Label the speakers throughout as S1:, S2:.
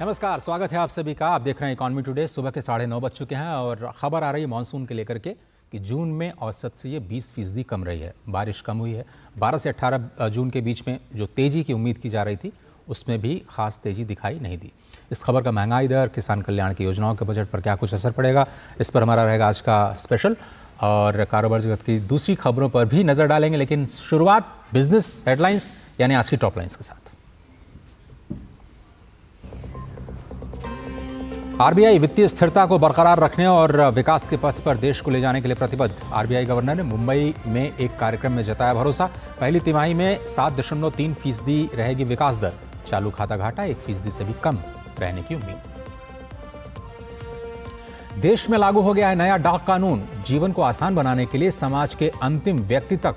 S1: नमस्कार, स्वागत है आप सभी का। आप देख रहे हैं इकॉनमी टुडे। सुबह के 9:30 बज चुके हैं और खबर आ रही है मानसून के लेकर के कि जून में औसत से ये 20% कम रही है। बारिश कम हुई है। 12 से 18 जून के बीच में जो तेजी की उम्मीद की जा रही थी उसमें भी खास तेजी दिखाई नहीं दी। इस खबर का महंगाई दर, किसान कल्याण की योजनाओं के बजट पर क्या कुछ असर पड़ेगा, इस पर हमारा रहेगा आज का स्पेशल। और कारोबार जगत की दूसरी खबरों पर भी नजर डालेंगे, लेकिन शुरुआत बिजनेस हेडलाइंस यानी आज की टॉप लाइंस के साथ। आरबीआई वित्तीय स्थिरता को बरकरार रखने और विकास के पथ पर देश को ले जाने के लिए प्रतिबद्ध। आरबीआई गवर्नर ने मुंबई में एक कार्यक्रम में जताया भरोसा। पहली तिमाही में 7.3% रहेगी विकास दर। चालू खाता घाटा 1% से भी कम रहने की उम्मीद। देश में लागू हो गया है नया डाक कानून। जीवन को आसान बनाने के लिए समाज के अंतिम व्यक्ति तक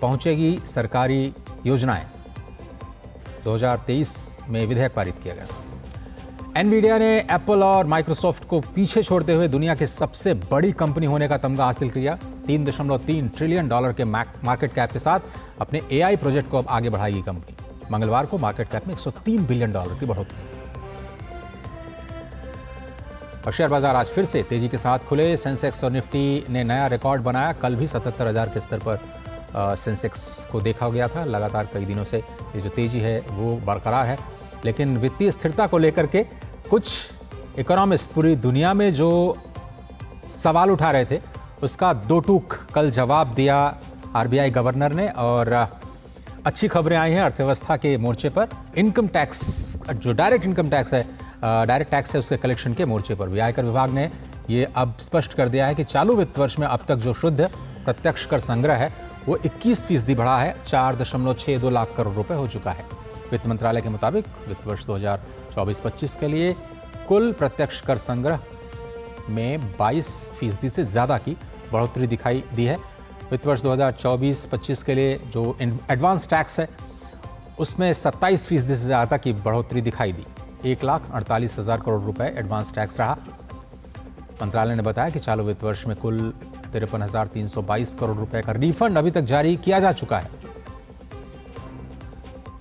S1: पहुंचेगी सरकारी योजनाएं। 2023 में विधेयक पारित किया गया। एनवीडिया ने एप्पल और माइक्रोसॉफ्ट को पीछे छोड़ते हुए दुनिया की सबसे बड़ी कंपनी होने का तमगा हासिल किया। $3.3 ट्रिलियन के मार्केट कैप के साथ अपने एआई प्रोजेक्ट को अब आगे बढ़ाएगी कंपनी। मंगलवार को मार्केट कैप में $103 बिलियन की बढ़ोतरी। और शेयर बाजार आज फिर से तेजी के साथ खुले। सेंसेक्स और निफ्टी ने नया रिकॉर्ड बनाया। कल भी 77,000 के स्तर पर सेंसेक्स को देखा गया था। लगातार कई दिनों से ये जो तेजी है वो बरकरार है, लेकिन वित्तीय स्थिरता को लेकर के कुछ इकोनॉमिस्ट पूरी दुनिया में जो सवाल उठा रहे थे उसका दो टूक कल जवाब दिया आरबीआई गवर्नर ने। और अच्छी खबरें आई हैं अर्थव्यवस्था के मोर्चे पर। इनकम टैक्स, जो डायरेक्ट इनकम टैक्स है, डायरेक्ट टैक्स है, उसके कलेक्शन के मोर्चे पर भी आयकर विभाग ने ये अब स्पष्ट कर दिया है कि चालू वित्त वर्ष में अब तक जो शुद्ध प्रत्यक्ष कर संग्रह है वो 21% बढ़ा है। 4.62 लाख करोड़ रुपए हो चुका है। वित्त मंत्रालय के मुताबिक वित्त वर्ष 2024-25 के लिए कुल प्रत्यक्ष कर संग्रह में 22% से ज़्यादा की बढ़ोतरी दिखाई दी है। वित्त वर्ष 2024-25 के लिए जो एडवांस टैक्स है उसमें 27% से ज़्यादा की बढ़ोतरी दिखाई दी। 1,48,000 करोड़ रुपए एडवांस टैक्स रहा। मंत्रालय ने बताया कि चालू वित्त वर्ष में कुल 53,322 करोड़ रुपए का रिफंड अभी तक जारी किया जा चुका है।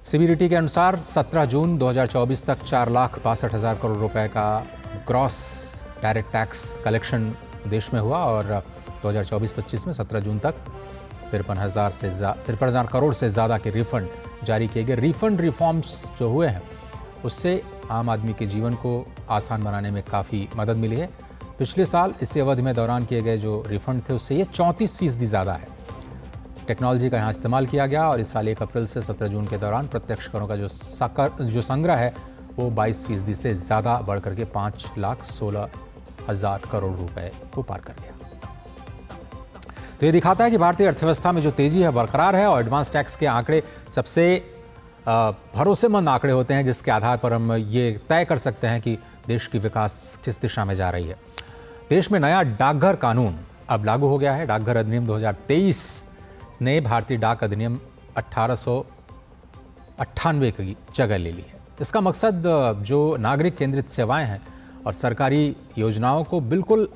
S1: सीबीडीटी के अनुसार 17 जून 2024 तक 4,62,000 करोड़ रुपए का ग्रॉस डायरेक्ट टैक्स कलेक्शन देश में हुआ और 2024-25 में 17 जून तक 53,000 करोड़ से ज़्यादा के रिफंड जारी किए गए। रिफंड रिफॉर्म्स जो हुए हैं उससे आम आदमी के जीवन को आसान बनाने में काफ़ी मदद मिली है। पिछले साल इसी अवधि में दौरान किए गए जो रिफंड थे उससे ये 34% ज़्यादा है। टेक्नोलॉजी का यहाँ इस्तेमाल किया गया और इस साल 1 अप्रैल से 17 जून के दौरान प्रत्यक्ष करों का जो संग्रह है वो 22% से ज़्यादा बढ़ करके 5,16,000 करोड़ रुपए को पार कर गया। तो ये दिखाता है कि भारतीय अर्थव्यवस्था में जो तेजी है बरकरार है और एडवांस टैक्स के आंकड़े सबसे भरोसेमंद आंकड़े होते हैं जिसके आधार पर हम ये तय कर सकते हैं कि देश की विकास किस दिशा में जा रही है। देश में नया डाकघर कानून अब लागू हो गया है। डाकघर अधिनियम 2023 ने भारतीय डाक अधिनियम 1898 की जगह ले ली है। इसका मकसद जो नागरिक केंद्रित सेवाएं हैं और सरकारी योजनाओं को बिल्कुल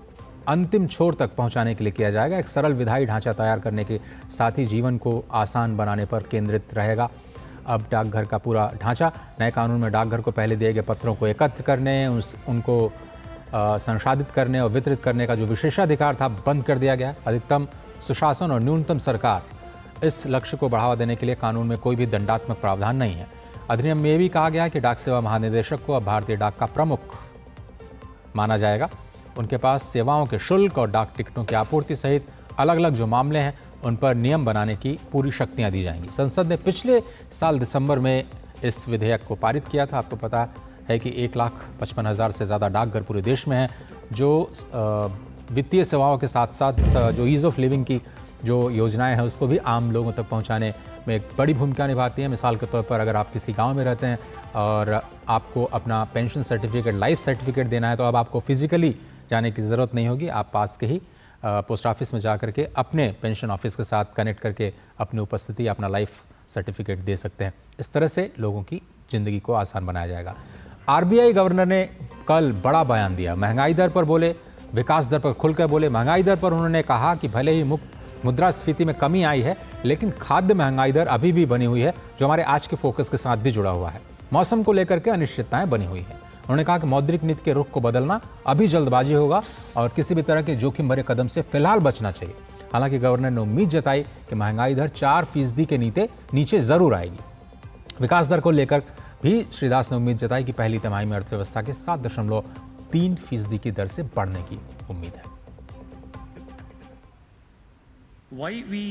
S1: अंतिम छोर तक पहुंचाने के लिए किया जाएगा। एक सरल विधायी ढांचा तैयार करने के साथ ही जीवन को आसान बनाने पर केंद्रित रहेगा अब डाकघर का पूरा ढांचा। नए कानून में डाकघर को पहले दिए गए पत्रों को एकत्र करने, उनको संसाधित करने और वितरित करने का जो विशेषाधिकार था बंद कर दिया गया। अधिकतम सुशासन और न्यूनतम सरकार, इस लक्ष्य को बढ़ावा देने के लिए कानून में कोई भी दंडात्मक प्रावधान नहीं है। अधिनियम में भी कहा गया है कि डाक सेवा महानिदेशक को अब भारतीय डाक का प्रमुख माना जाएगा। उनके पास सेवाओं के शुल्क और डाक टिकटों की आपूर्ति सहित अलग अलग जो मामले हैं उन पर नियम बनाने की पूरी शक्तियां दी जाएंगी। संसद ने पिछले साल दिसंबर में इस विधेयक को पारित किया था। आपको पता है कि 1,55,000 से ज़्यादा डाकघर पूरे देश में हैं जो वित्तीय सेवाओं के साथ साथ जो ईज़ ऑफ लिविंग की जो योजनाएं हैं उसको भी आम लोगों तक पहुंचाने में एक बड़ी भूमिका निभाती हैं। मिसाल के तौर पर अगर आप किसी गांव में रहते हैं और आपको अपना पेंशन सर्टिफिकेट, लाइफ सर्टिफिकेट देना है तो अब आपको फिजिकली जाने की ज़रूरत नहीं होगी। आप पास के ही पोस्ट ऑफिस में जा करके अपने पेंशन ऑफिस के साथ कनेक्ट करके अपनी उपस्थिति, अपना लाइफ सर्टिफिकेट दे सकते हैं। इस तरह से लोगों की ज़िंदगी को आसान बनाया जाएगा। आरबीआई गवर्नर ने कल बड़ा बयान दिया। महंगाई दर पर बोले, विकास दर पर खुलकर बोले। महंगाई दर पर उन्होंने कहा कि भले ही मुद्रास्फीति में कमी आई है लेकिन खाद्य महंगाई दर अभी भी बनी हुई है जो हमारे आज के फोकस के साथ भी जुड़ा हुआ है। मौसम को लेकर के अनिश्चितताएं बनी हुई हैं। उन्होंने कहा कि मौद्रिक नीति के रुख को बदलना अभी जल्दबाजी होगा और किसी भी तरह के जोखिम भरे कदम से फिलहाल बचना चाहिए। हालांकि गवर्नर ने उम्मीद जताई कि महंगाई दर 4% के नीचे जरूर आएगी। विकास दर को लेकर भी श्री दास ने उम्मीद जताई कि पहली तिमाही में अर्थव्यवस्था के 7.3% की दर से बढ़ने की उम्मीद है।
S2: Why we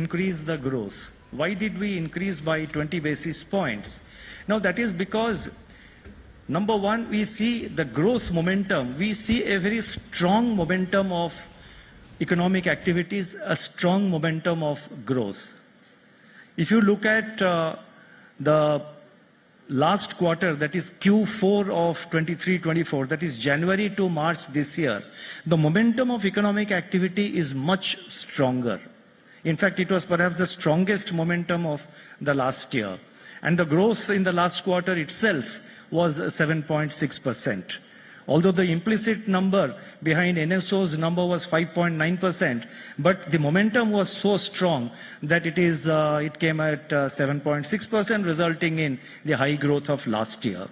S2: increase the growth? Why did we increase by 20 basis points? Now that is because number one, we see the growth momentum. We see a very strong momentum of economic activities, a strong momentum of growth. If you look at the last quarter, that is Q4 of 23-24, that is January to March this year, the momentum of economic activity is much stronger. In fact, it was perhaps the strongest momentum of the last year. And the growth in the last quarter itself was 7.6%. Although the implicit number behind NSO's number was 5.9%, but the momentum was so strong that it came at 7.6%, resulting in the high growth of last year.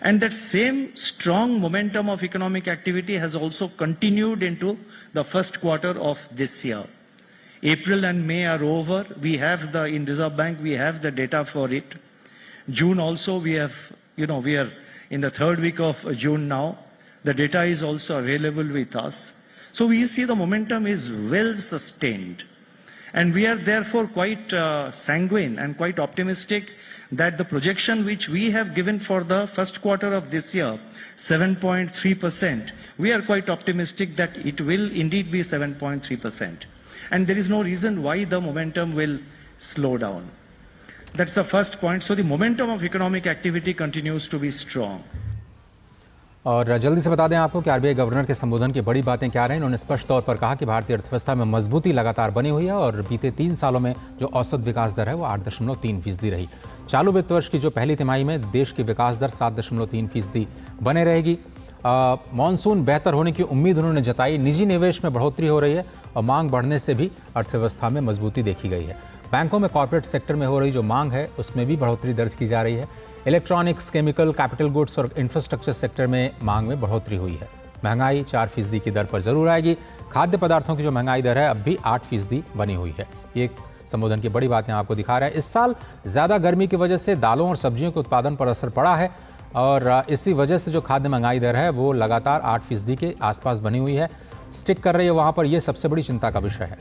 S2: And that same strong momentum of economic activity has also continued into the first quarter of this year. April and May are over. We have in Reserve Bank, we have the data for it. June also, we are in the third week of June now. The data is also available with us. So we see the momentum is well sustained. And we are therefore quite sanguine and quite optimistic that the projection which we have given for the first quarter of this year, 7.3%, we are quite optimistic that it will indeed be 7.3%. And there is no reason why the momentum will slow down. That's the first point. So the momentum of economic activity continues to be strong.
S1: और जल्दी से बता दें आपको कि RBI governor के संबोधन की बड़ी बातें क्या रही। उन्होंने स्पष्ट तौर पर कहा कि भारतीय अर्थव्यवस्था में मजबूती लगातार बनी हुई है और बीते 3 सालों में जो औसत विकास दर है वो 8.3% रही। चालू वित्त वर्ष की जो पहली तिमाही में देश की विकास दर 7.3% बने रहेगी। मानसून बेहतर होने की उम्मीद उन्होंने जताई। निजी निवेश में बढ़ोतरी हो रही है और मांग बढ़ने से भी अर्थव्यवस्था में मजबूती देखी गई है। बैंकों में कॉर्पोरेट सेक्टर में हो रही जो मांग है उसमें भी बढ़ोतरी दर्ज की जा रही है। इलेक्ट्रॉनिक्स, केमिकल, कैपिटल गुड्स और इंफ्रास्ट्रक्चर सेक्टर में मांग में बढ़ोतरी हुई है। महंगाई 4% की दर पर जरूर आएगी। खाद्य पदार्थों की जो महंगाई दर है अब भी 8% बनी हुई है। ये संबोधन की बड़ी बातें आपको दिखा रहा है। इस साल ज़्यादा गर्मी की वजह से दालों और सब्जियों के उत्पादन पर असर पड़ा है और इसी वजह से जो खाद्य महंगाई दर है वो लगातार 8% के आसपास बनी हुई है, स्टिक कर रही है वहाँ पर। यह सबसे बड़ी चिंता का विषय है।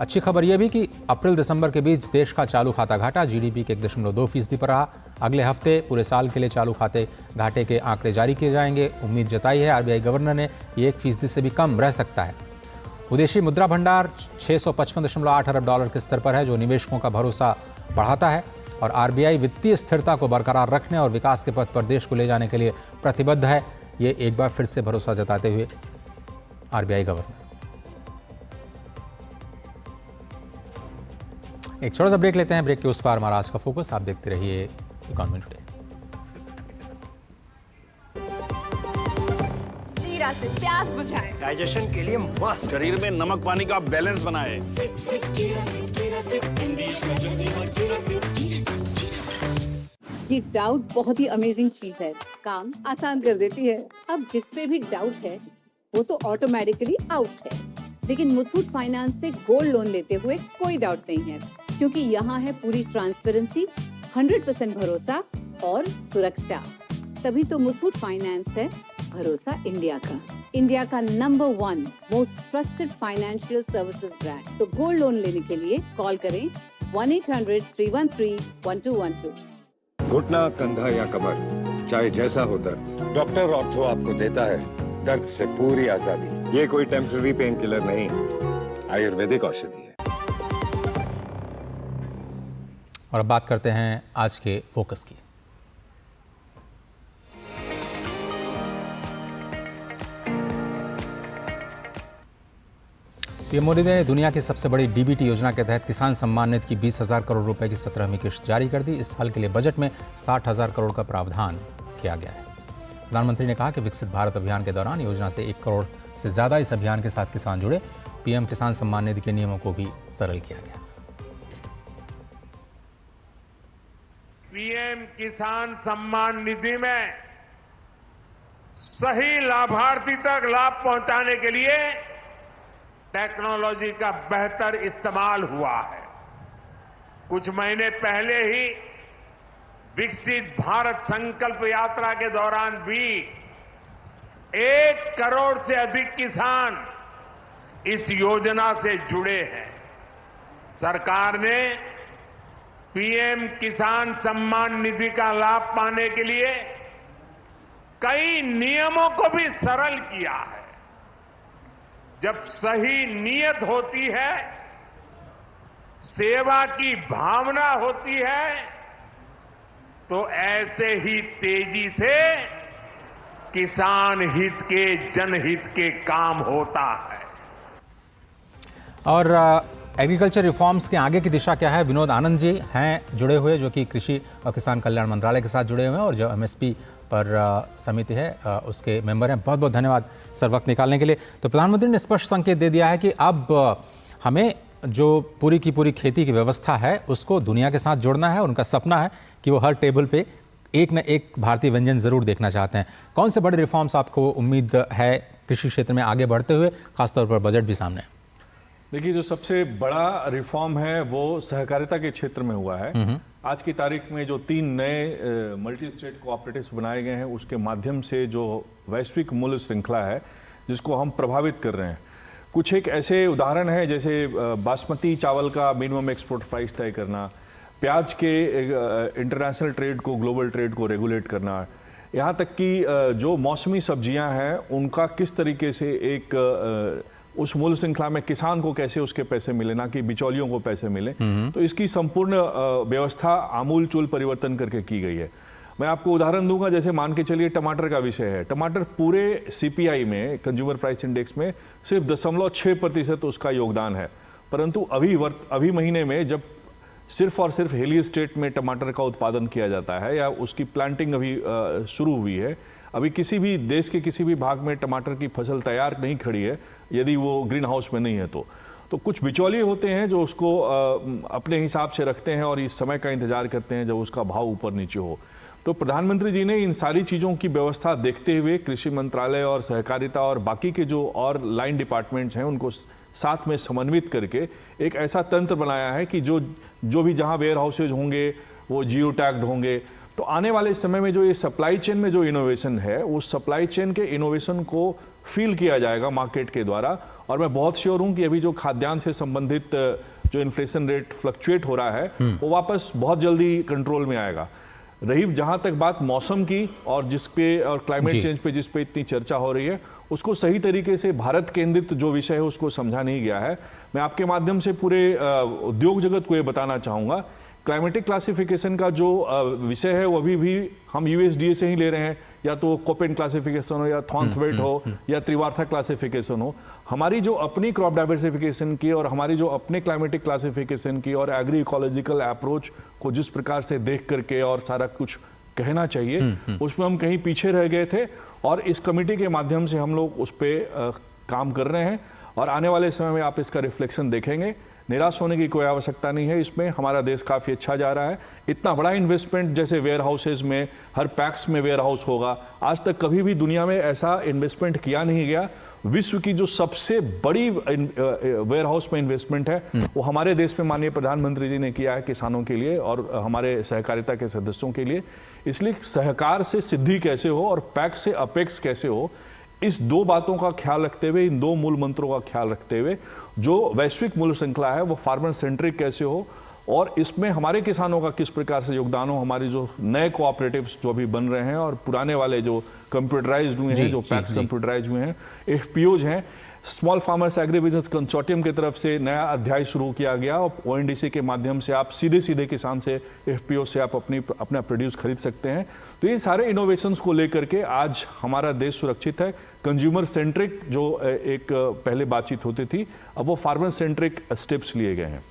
S1: अच्छी खबर यह भी कि अप्रैल दिसंबर के बीच देश का चालू खाता घाटा जीडीपी के 1.2% पर रहा। अगले हफ्ते पूरे साल के लिए चालू खाते घाटे के आंकड़े जारी किए जाएंगे। उम्मीद जताई है आरबीआई गवर्नर ने ये 1% से भी कम रह सकता है। विदेशी मुद्रा भंडार 655.8 अरब डॉलर के स्तर पर है, जो निवेशकों का भरोसा बढ़ाता है और आरबीआई वित्तीय स्थिरता को बरकरार रखने और विकास के पथ पर देश को ले जाने के लिए प्रतिबद्ध है। ये एक बार फिर से भरोसा जताते हुए आरबीआई गवर्नर। एक छोटा सा ब्रेक लेते हैं। ब्रेक के उस पार हमारा आज का फोकस। आप देखते रहिए इकोनॉमी टुडे।
S3: जीरा से प्यास बुझाएं,
S4: डाइजेशन के लिए मस्त,
S5: शरीर में नमक पानी का बैलेंस बनाए।
S3: सिप सिप जीरा सिप इंग्लिश का जल्दी और जीरा सिप।
S6: ये डाउट बहुत ही अमेजिंग चीज है, काम आसान कर देती है। अब जिस पे भी डाउट है वो तो ऑटोमेटिकली आउट है। लेकिन मुथूट फाइनेंस से गोल्ड लोन लेते हुए कोई डाउट नहीं है, क्योंकि यहाँ है पूरी ट्रांसपेरेंसी, 100% भरोसा और सुरक्षा। तभी तो मुथूट फाइनेंस है भरोसा इंडिया का number 1 most trusted financial services brand. तो गोल्ड लोन लेने के लिए कॉल करें 1-800-313-1212।
S7: घुटना, कंधा या कमर, चाहे जैसा हो दर्द, डॉक्टर ऑर्थो आपको देता है दर्द से पूरी आजादी। ये कोई टेम्पररी पेन किलर नहीं, आयुर्वेदिक औषधि है।
S1: और अब बात करते हैं आज के फोकस की। पीएम मोदी ने दुनिया की सबसे बड़ी डीबीटी योजना के तहत किसान सम्मान निधि की 20,000 करोड़ रुपए की 17वीं किश्त जारी कर दी। इस साल के लिए बजट में 60,000 करोड़ का प्रावधान किया गया है। प्रधानमंत्री ने कहा कि विकसित भारत अभियान के दौरान योजना से 1 करोड़ से ज्यादा इस अभियान के साथ किसान जुड़े। पीएम किसान सम्मान निधि के नियमों को भी सरल किया गया।
S8: पीएम किसान सम्मान निधि में
S4: सही लाभार्थी तक लाभ पहुंचाने के लिए टेक्नोलॉजी का बेहतर इस्तेमाल हुआ है। कुछ महीने पहले ही विकसित भारत संकल्प यात्रा के दौरान भी 1 करोड़ से अधिक किसान इस योजना से जुड़े हैं। सरकार ने पीएम किसान सम्मान निधि का लाभ पाने के लिए कई नियमों को भी सरल किया है। जब सही नीयत होती है, सेवा की भावना होती है, तो ऐसे ही तेजी से किसान हित के, जनहित के काम होता है।
S1: और एग्रीकल्चर रिफॉर्म्स के आगे की दिशा क्या है, विनोद आनंद जी हैं जुड़े हुए, जो कि कृषि और किसान कल्याण मंत्रालय के साथ जुड़े हुए हैं और जो एमएसपी पर समिति है उसके मेंबर हैं। बहुत बहुत धन्यवाद सर वक्त निकालने के लिए। तो प्रधानमंत्री ने स्पष्ट संकेत दे दिया है कि अब हमें जो पूरी की पूरी खेती की व्यवस्था है उसको दुनिया के साथ जोड़ना है। उनका सपना है कि वो हर टेबल पे एक न एक भारतीय व्यंजन जरूर देखना चाहते हैं। कौन से बड़े रिफॉर्म्स आपको उम्मीद है कृषि क्षेत्र में आगे बढ़ते हुए, खासतौर पर बजट भी सामने?
S8: देखिए, जो सबसे बड़ा रिफॉर्म है वो सहकारिता के क्षेत्र में हुआ है। आज की तारीख में जो 3 नए मल्टी स्टेट कोऑपरेटिव्स बनाए गए हैं, उसके माध्यम से जो वैश्विक मूल्य श्रृंखला है जिसको हम प्रभावित कर रहे हैं। कुछ एक ऐसे उदाहरण हैं जैसे बासमती चावल का मिनिमम एक्सपोर्ट प्राइस तय करना, प्याज के इंटरनेशनल ट्रेड को, ग्लोबल ट्रेड को रेगुलेट करना, यहाँ तक कि जो मौसमी सब्जियां हैं उनका किस तरीके से एक उस मूल्य श्रृंखला में किसान को कैसे उसके पैसे मिले, ना कि बिचौलियों को पैसे मिले। तो इसकी संपूर्ण व्यवस्था आमूल चूल परिवर्तन करके की गई है। मैं आपको उदाहरण दूंगा, जैसे मान के चलिए टमाटर का विषय है। टमाटर पूरे सीपीआई में, कंज्यूमर प्राइस इंडेक्स में सिर्फ 0.6% उसका योगदान है। परंतु अभी महीने में जब सिर्फ और सिर्फ हिली स्टेट में टमाटर का उत्पादन किया जाता है या उसकी प्लांटिंग अभी शुरू हुई है, अभी किसी भी देश के किसी भी भाग में टमाटर की फसल तैयार नहीं खड़ी है यदि वो ग्रीन हाउस में नहीं है। तो कुछ बिचौलिए होते हैं जो उसको अपने हिसाब से रखते हैं और इस समय का इंतजार करते हैं जब उसका भाव ऊपर नीचे हो। तो प्रधानमंत्री जी ने इन सारी चीज़ों की व्यवस्था देखते हुए कृषि मंत्रालय और सहकारिता और बाकी के जो और लाइन डिपार्टमेंट्स हैं उनको साथ में समन्वित करके एक ऐसा तंत्र बनाया है कि जो भी जहाँ वेयर हाउसेज होंगे वो जियो टैग्ड होंगे। तो आने वाले समय में जो ये सप्लाई चेन में जो इनोवेशन है, उस सप्लाई चेन के इनोवेशन को फील किया जाएगा मार्केट के द्वारा। और मैं बहुत श्योर हूँ कि अभी जो खाद्यान्न से संबंधित जो इन्फ्लेशन रेट फ्लक्चुएट हो रहा है वो वापस बहुत जल्दी कंट्रोल में आएगा। रही जहाँ तक बात मौसम की और क्लाइमेट चेंज पे जिस पे इतनी चर्चा हो रही है, उसको सही तरीके से भारत केंद्रित जो विषय है उसको समझा नहीं गया है। मैं आपके माध्यम से पूरे उद्योग जगत को ये बताना चाहूँगा, क्लाइमेटिक क्लासिफिकेशन का जो विषय है वो अभी भी हम यूएसडीए से ही ले रहे हैं, या तो कोपेन क्लासिफिकेशन हो या थॉर्नथवेट हो या त्रिवार्था क्लासिफिकेशन हो। हमारी जो अपनी क्रॉप डाइवर्सिफिकेशन की और हमारी जो अपने क्लाइमेटिक क्लासिफिकेशन की और एग्री इकोलॉजिकल अप्रोच को जिस प्रकार से देख करके और सारा कुछ कहना चाहिए, उसमें हम कहीं पीछे रह गए थे। और इस कमेटी के माध्यम से हम लोग उस पर काम कर रहे हैं और आने वाले समय में आप इसका रिफ्लेक्शन देखेंगे। निराश होने की कोई आवश्यकता नहीं है, इसमें हमारा देश काफ़ी अच्छा जा रहा है। इतना बड़ा इन्वेस्टमेंट जैसे वेयर हाउसेज में, हर पैक्स में वेयर हाउस होगा, आज तक कभी भी दुनिया में ऐसा इन्वेस्टमेंट किया नहीं गया। विश्व की जो सबसे बड़ी वेयर हाउस में इन्वेस्टमेंट है वो हमारे देश में माननीय प्रधानमंत्री जी ने किया है किसानों के लिए और हमारे सहकारिता के सदस्यों के लिए। इसलिए सहकार से सिद्धि कैसे हो और पैक्स से अपेक्स कैसे हो, इस 2 बातों का ख्याल रखते हुए, इन 2 मूल मंत्रों का ख्याल रखते हुए जो वैश्विक मूल्य श्रृंखला है वो फार्मर सेंट्रिक कैसे हो और इसमें हमारे किसानों का किस प्रकार से योगदान हो। हमारे जो नए कोऑपरेटिव्स जो अभी बन रहे हैं और पुराने वाले जो कंप्यूटराइज्ड हुए हैं, जो पैक्स कंप्यूटराइज हुए हैं, एफपीओज हैं, small farmers agri business consortium की तरफ से नया अध्याय शुरू किया गया और ओएनडीसी के माध्यम से आप सीधे किसान से, एफपीओ से आप अपना प्रोड्यूस खरीद सकते हैं। तो ये सारे इनोवेशंस को लेकर के आज हमारा देश सुरक्षित है। कंज्यूमर सेंट्रिक जो एक पहले बातचीत होती थी, अब वो फार्मर सेंट्रिक स्टेप्स लिए गए हैं।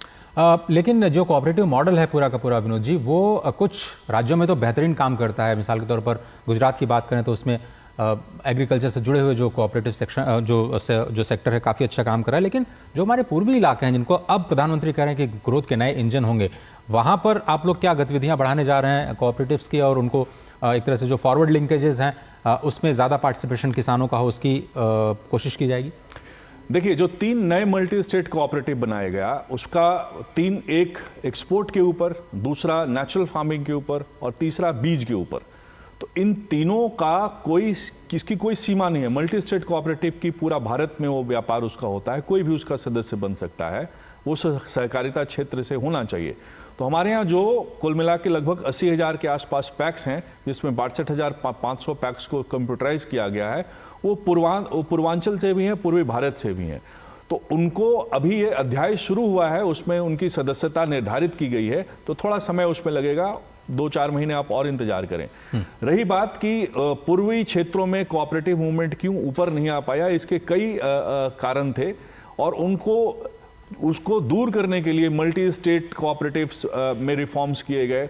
S1: लेकिन जो कोऑपरेटिव मॉडल है पूरा का पूरा विनोद जी, वो कुछ राज्यों में तो बेहतरीन काम करता है। मिसाल के तौर पर गुजरात की बात करें तो उसमें एग्रीकल्चर से जुड़े हुए जो कोऑपरेटिव सेक्शन जो सेक्टर है काफ़ी अच्छा काम कर रहा है। लेकिन जो हमारे पूर्वी इलाके हैं जिनको अब प्रधानमंत्री कह रहे हैं कि ग्रोथ के नए इंजन होंगे, वहाँ पर आप लोग क्या गतिविधियाँ बढ़ाने जा रहे हैं कोऑपरेटिव्स की और उनको एक तरह से जो फॉरवर्ड लिंकेजेस हैं उसमें ज़्यादा पार्टिसिपेशन किसानों का हो, उसकी कोशिश की जाएगी?
S8: देखिए, जो 3 नए मल्टी स्टेट कोऑपरेटिव बनाया गया, उसका 3, एक एक्सपोर्ट के ऊपर, दूसरा नेचुरल फार्मिंग के ऊपर और तीसरा बीज के ऊपर। तो इन तीनों का किसकी कोई सीमा नहीं है। मल्टी स्टेट कोऑपरेटिव की पूरा भारत में वो व्यापार उसका होता है, कोई भी उसका सदस्य बन सकता है, वो सहकारिता क्षेत्र से होना चाहिए। तो हमारे यहाँ जो कुल मिला के लगभग 80,000 के आसपास पैक्स हैं, जिसमें 62,500 पैक्स को कंप्यूटराइज किया गया है, वो पूर्वांचल से भी हैं, पूर्वी भारत से भी हैं। तो उनको अभी ये अध्याय शुरू हुआ है, उसमें उनकी सदस्यता निर्धारित की गई है, तो थोड़ा समय उसमें लगेगा, 2-4 महीने आप और इंतजार करें। रही बात कि पूर्वी क्षेत्रों में कोऑपरेटिव मूवमेंट क्यों ऊपर नहीं आ पाया, इसके कई कारण थे और उसको दूर करने के लिए मल्टी स्टेट कोऑपरेटिव्स में रिफॉर्म्स किए गए।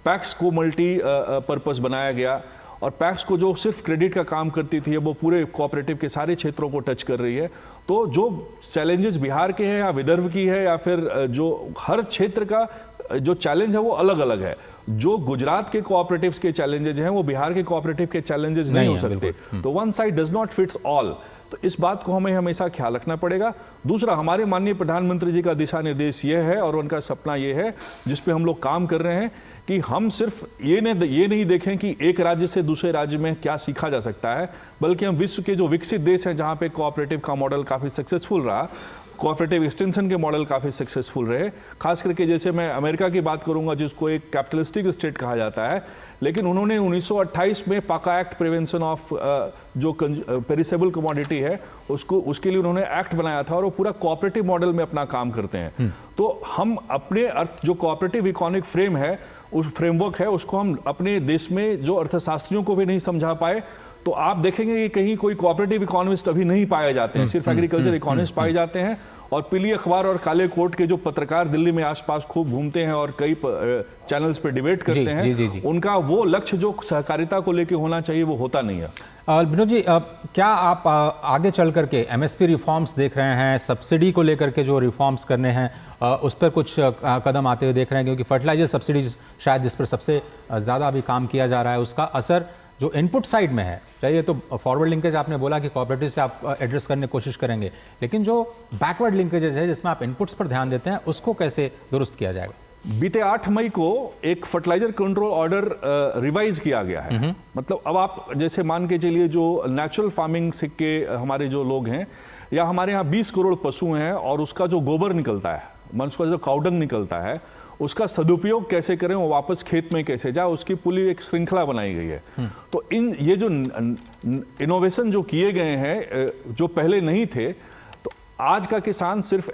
S8: पैक्स को मल्टी पर्पस बनाया गया और पैक्स को जो सिर्फ क्रेडिट का काम करती थी, वो पूरे कोऑपरेटिव के सारे क्षेत्रों को टच कर रही है। तो जो चैलेंजेस बिहार के हैं या विदर्भ की है या फिर जो हर क्षेत्र का जो चैलेंज है वो अलग अलग है। जो गुजरात के कोऑपरेटिव्स के चैलेंजेस हैं वो बिहार के कोऑपरेटिव के चैलेंजेस नहीं हो सकते। तो one side does not fits all. तो इस बात को हमें हमेशा ख्याल रखना पड़ेगा। दूसरा, हमारे माननीय प्रधानमंत्री जी का दिशा निर्देश ये है और उनका सपना ये है, जिस पे हम लोग काम कर रहे हैं, कि हम सिर्फ ये नहीं देखें कि एक राज्य से दूसरे राज्य में क्या सीखा जा सकता है, बल्कि हम विश्व के जो विकसित देश हैं जहाँ पे कोऑपरेटिव का मॉडल काफ़ी सक्सेसफुल रहा, कोऑपरेटिव एक्सटेंशन के मॉडल काफ़ी सक्सेसफुल रहे, खास करके जैसे मैं अमेरिका की बात करूंगा जिसको एक कैपिटलिस्टिक स्टेट कहा जाता है, लेकिन उन्होंने 1928 में पाका एक्ट प्रिवेंशन ऑफ जो पेरिसेबल कमोडिटी है उसके लिए उन्होंने एक्ट बनाया था और वो पूरा कोऑपरेटिव मॉडल में अपना काम करते हैं। तो हम अपने जो कोऑपरेटिव इकोनॉमिक फ्रेम है, उस फ्रेमवर्क है, उसको हम अपने देश में जो अर्थशास्त्रियों को भी नहीं समझा पाए, तो आप देखेंगे कि कहीं कोई कोऑपरेटिव इकोनॉमिस्ट अभी नहीं पाए जाते हैं, सिर्फ एग्रीकल्चर इकोनॉमिस्ट पाए जाते हैं। और पीली अखबार और काले कोट के जो पत्रकार दिल्ली में आसपास खूब घूमते हैं और कई चैनल्स पे डिबेट करते हैं, उनका वो लक्ष्य जो सहकारिता को लेके होना चाहिए वो होता नहीं है।
S1: विनोद जी, क्या आप आगे चल करके एमएसपी रिफॉर्म्स देख रहे हैं, सब्सिडी को लेकर के जो रिफॉर्म्स करने हैं उस पर कुछ कदम आते हुए देख रहे हैं? क्योंकि फर्टिलाइजर सब्सिडी शायद जिस पर सबसे ज़्यादा अभी काम किया जा रहा है, उसका असर जो इनपुट साइड में है, चाहिए तो फॉरवर्ड लिंकेज आपने बोला कि कोऑपरेटिव से आप एड्रेस करने की कोशिश करेंगे, लेकिन जो बैकवर्ड लिंकेजेस है जिसमें आप इनपुट्स पर ध्यान देते हैं, उसको कैसे दुरुस्त किया जाएगा?
S8: बीते 8 मई को एक फर्टिलाइजर कंट्रोल ऑर्डर रिवाइज किया गया है। मतलब अब आप जैसे मान के चलिए जो नेचुरल फार्मिंग से के हमारे जो लोग हैं, या हमारे यहाँ 20 करोड़ पशु हैं और उसका जो गोबर निकलता है, उसका जो काउडंग निकलता है, उसका सदुपयोग कैसे करें, वो वापस खेत में कैसे जाए, उसकी पूरी एक श्रृंखला बनाई गई है। तो ये जो इनोवेशन जो किए गए हैं जो पहले नहीं थे, तो आज का किसान सिर्फ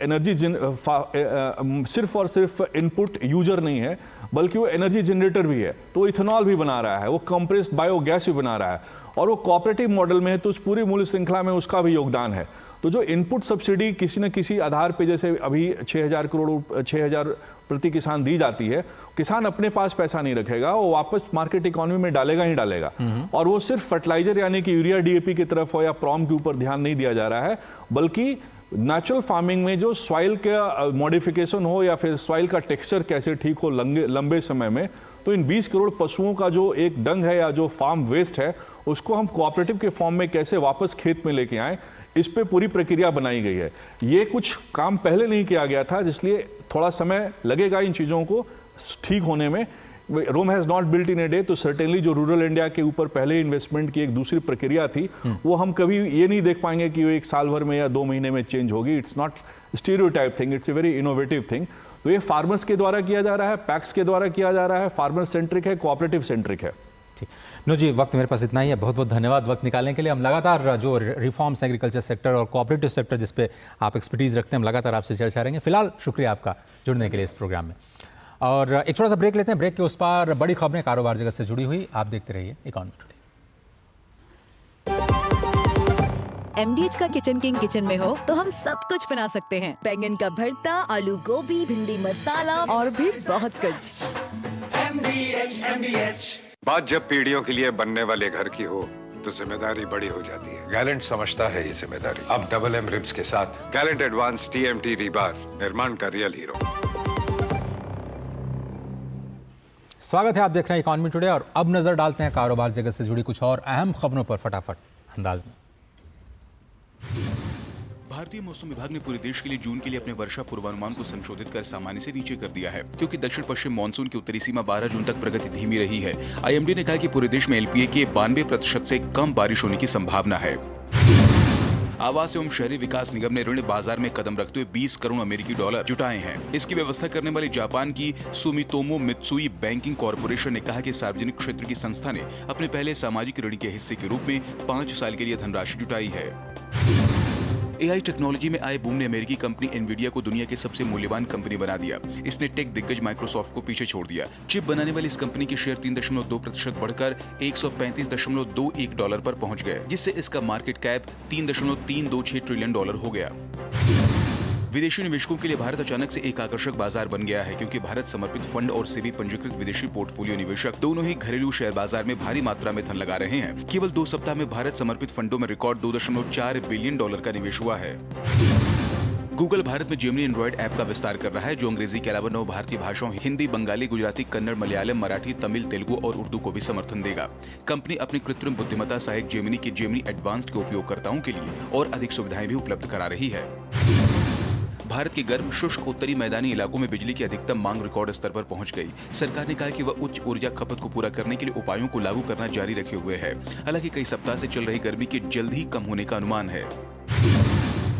S8: सिर्फ और सिर्फ इनपुट यूजर नहीं है, बल्कि वो एनर्जी जनरेटर भी है। तो इथेनॉल भी बना रहा है, वो कंप्रेस्ड बायोगैस भी बना रहा है, और वो कोऑपरेटिव मॉडल में है, तो उस पूरी मूल्य श्रृंखला में उसका भी योगदान है। तो जो इनपुट सब्सिडी किसी न किसी आधार पे, जैसे अभी 6,000 प्रति किसान दी जाती है, किसान अपने पास पैसा नहीं रखेगा, वो वापस मार्केट इकोनॉमी में डालेगा ही डालेगा। और वो सिर्फ फर्टिलाइजर यानी कि यूरिया डीएपी की तरफ हो या प्रॉम के ऊपर ध्यान नहीं दिया जा रहा है, बल्कि नेचुरल फार्मिंग में जो सॉइल का मॉडिफिकेशन हो या फिर सॉइल का टेक्सचर कैसे ठीक हो लंबे समय में। तो इन 20 करोड़ पशुओं का जो एक डंग है या जो फार्म वेस्ट है, उसको हम कोऑपरेटिव के फॉर्म में कैसे वापस खेत में लेके आएं, इस पे पूरी प्रक्रिया बनाई गई है। ये कुछ काम पहले नहीं किया गया था, इसलिए थोड़ा समय लगेगा इन चीज़ों को ठीक होने में। Rome has not built in a day. तो सर्टेनली जो रूरल इंडिया के ऊपर पहले इन्वेस्टमेंट की एक दूसरी प्रक्रिया थी, वो हम कभी ये नहीं देख पाएंगे कि वो 1 साल भर में या 2 महीने में चेंज होगी। It's not stereotype thing, it's a very innovative thing. तो ये फार्मर्स के द्वारा किया जा रहा है, पैक्स के द्वारा किया जा रहा है, फार्मर सेंट्रिक है, कोऑपरेटिव सेंट्रिक है।
S1: ठीक, नो जी, वक्त मेरे पास इतना ही है। बहुत बहुत धन्यवाद वक्त निकालने के लिए। हम लगातार जो रिफॉर्म्स एग्रीकल्चर सेक्टर और कोऑपरेटिव सेक्टर जिस पे आप एक्सपर्टीज रखते हैं, हम लगातार आपसे चर्चा करेंगे। फिलहाल शुक्रिया आपका जुड़ने के लिए इस प्रोग्राम में। और एक छोटा सा ब्रेक लेते हैं। ब्रेक के उस पार बड़ी खबरें कारोबार जगत से जुड़ी हुई, आप देखते रहिए इकोनॉमी टुडे।
S9: MDH का किचन किंग किचन में हो तो हम सब कुछ बना सकते हैं। बैंगन का भरता, आलू गोभी, भिंडी मसाला और भी बहुत कुछ।
S7: MDH। बात जब पीढ़ियों के लिए बनने वाले घर की हो तो जिम्मेदारी बड़ी हो जाती है। गैलेंट समझता है ये जिम्मेदारी। अब डबल M रिब्स के साथ गैलेंट एडवांस TMT रीबार, निर्माण का रियल हीरो।
S1: स्वागत है, आप देख रहे हैं इकॉनमी टुडे और अब नजर डालते हैं कारोबार जगत से जुड़ी कुछ और अहम खबरों पर फटाफट अंदाज में।
S10: भारतीय मौसम विभाग ने पूरे देश के लिए जून के लिए अपने वर्षा पूर्वानुमान को संशोधित कर सामान्य से नीचे कर दिया है, क्योंकि दक्षिण पश्चिम मानसून की उत्तरी सीमा 12 जून तक प्रगति धीमी रही है। आईएमडी ने कहा कि पूरे देश में एलपीए के 92% से कम बारिश होने की संभावना है। आवास एवं शहरी विकास निगम ने ऋण बाजार में कदम रखते हुए 20 करोड़ अमेरिकी डॉलर जुटाए हैं। इसकी व्यवस्था करने वाली जापान की सुमितोमो मित्सुई बैंकिंग कॉर्पोरेशन ने कहा कि सार्वजनिक क्षेत्र की संस्था ने अपने पहले सामाजिक ऋण के हिस्से के रूप में 5 साल के लिए धनराशि जुटाई है। एआई टेक्नोलॉजी में आए बूम ने अमेरिकी कंपनी एनवीडिया को दुनिया की सबसे मूल्यवान कंपनी बना दिया। इसने टेक दिग्गज माइक्रोसॉफ्ट को पीछे छोड़ दिया। चिप बनाने वाली इस कंपनी के शेयर 3.2% बढ़कर $135.21 पर पहुंच गए, जिससे इसका मार्केट कैप $3.326 ट्रिलियन हो गया। विदेशी निवेशकों के लिए भारत अचानक से एक आकर्षक बाजार बन गया है, क्योंकि भारत समर्पित फंड और सेबी पंजीकृत विदेशी पोर्टफोलियो निवेशक दोनों ही घरेलू शेयर बाजार में भारी मात्रा में धन लगा रहे हैं। केवल 2 सप्ताह में भारत समर्पित फंडों में रिकॉर्ड $2.4 बिलियन का निवेश हुआ है। गूगल भारत में जेमिनी एंड्रॉइड ऐप का विस्तार कर रहा है, जो अंग्रेजी के अलावा 9 भारतीय भाषाओं हिंदी, बंगाली, गुजराती, कन्नड़, मलयालम, मराठी, तमिल, तेलुगु और उर्दू को भी समर्थन देगा। कंपनी अपनी कृत्रिम बुद्धिमत्ता सहायक जेमिनी के जेमिनी एडवांस्ड के उपयोगकर्ताओं के लिए और अधिक सुविधाएं भी उपलब्ध करा रही है। भारत के गर्म शुष्क उत्तरी मैदानी इलाकों में बिजली की अधिकतम मांग रिकॉर्ड स्तर पर पहुंच गई। सरकार ने कहा कि वह उच्च ऊर्जा खपत को पूरा करने के लिए उपायों को लागू करना जारी रखे हुए है। हालांकि कई सप्ताह से चल रही गर्मी के जल्द ही कम होने का अनुमान है।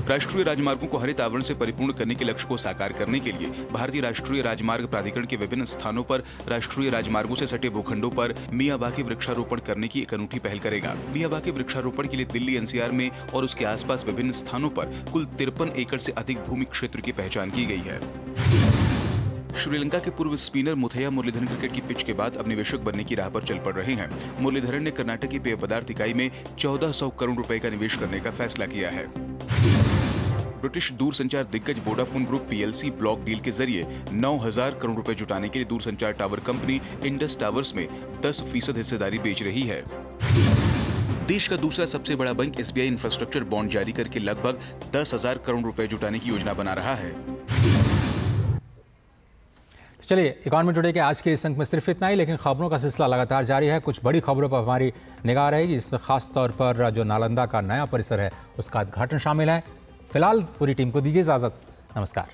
S10: राष्ट्रीय राजमार्गों को हरित आवरण से परिपूर्ण करने के लक्ष्य को साकार करने के लिए भारतीय राष्ट्रीय राजमार्ग प्राधिकरण के विभिन्न स्थानों पर राष्ट्रीय राजमार्गों से सटे भूखंडों पर मियावाकी वृक्षारोपण करने की एक अनूठी पहल करेगा। मियावाकी वृक्षारोपण के लिए दिल्ली एनसीआर में और उसके आसपास विभिन्न स्थानों पर कुल 53 एकड़ से अधिक भूमि क्षेत्र की पहचान की गई है। श्रीलंका के पूर्व स्पिनर मुथैया मुरलीधरन क्रिकेट की पिच के बाद अब निवेशक बनने की राह पर चल पड़ रहे हैं। मुरलीधरन ने कर्नाटक की पेय पदार्थ इकाई में 1400 करोड़ रुपए का निवेश करने का फैसला किया है। ब्रिटिश दूरसंचार दिग्गज Vodafone group PLC block deal के जरिए 9000 करोड़ रुपए जुटाने के लिए दूरसंचार टावर कंपनी इंडस टावर्स में 10% हिस्सेदारी बेच रही है। देश का दूसरा सबसे बड़ा बैंक एसबीआई इंफ्रास्ट्रक्चर बॉन्ड जारी करके लगभग 10,000 करोड़ रुपए जुटाने की योजना बना रहा है।
S1: चलिए, इकॉनमी टुडे के आज के इस अंक में सिर्फ इतना ही, लेकिन खबरों का सिलसिला लगातार जारी है। कुछ बड़ी खबरों पर हमारी निगाह रहेगी, जिसमें खास तौर पर जो नालंदा का नया परिसर है उसका उद्घाटन शामिल है। फिलहाल पूरी टीम को दीजिए इजाजत। नमस्कार।